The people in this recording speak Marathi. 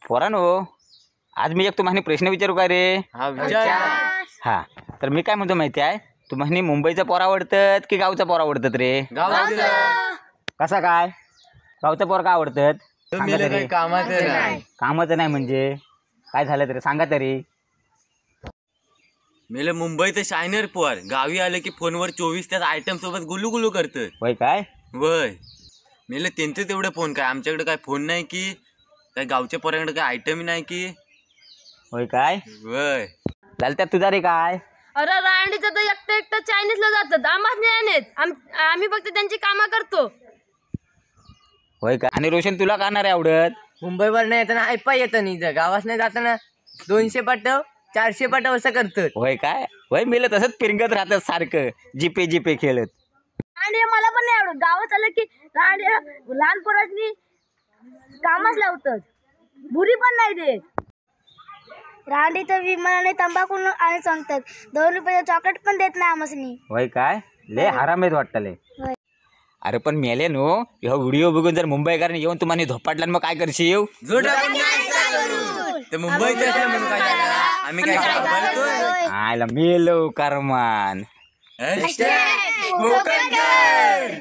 पोरांनो, आज मी एक तुम्हाला प्रश्न विचारू का रे? हा, तर मी काय म्हणतो माहिती आहे, तुम्हाला मुंबईचं पोर आवडतात की गावचं पोर आवडतात रे? कसा काय गावचं पोर का आवडतात? कामाचं नाही म्हणजे काय झालं तरी सांगा तरी. मेले मुंबईचं शायनर पोर गावी आले की फोनवर 24 तास आयटम सोबत गुलू गुलू करतं. वय काय वय मेले त्यांचं तेवढं फोन काय, आमच्याकडे काय फोन नाही की काय, गावच्या पोरांकडे काय आयटम नाही की. वय काय वय चालत्यात तुझा रे काय? अरे रांडीचं तर एकटं चायनीजला जातात, आम्हाला नाही आणत. आम्ही फक्त त्यांची कामं करतो. होय काय? आणि रोशन तुला का नाही आवडत? मुंबईवर नाही येताना ऐपाय येतं नाही, गावास नाही जाताना 200 पाठव 400 पाठव असं करतात. होय काय? होय मेलं तसंच पिरंगत राहतात सारखं जीपे जीपे खेळत. आणि मला पण नाही आवडत. गावात आलं की लहान पोरांनी कामच लावतात, बुरी पण नाही देत. रांडी तर विमानाने तंबाखू आणि सांगतात, 2 रुपयाचं चॉकलेट पण देत नाही आमसनी. होय काय? लय हराम आहेत वाटतले. अरे पण मेले नो, ह्या व्हिडिओ बघून जर मुंबईकरांनी येऊन तुम्हाला धोपाटला मग काय करशील? आम्ही काय आयला मेलो करमान. कोकणकर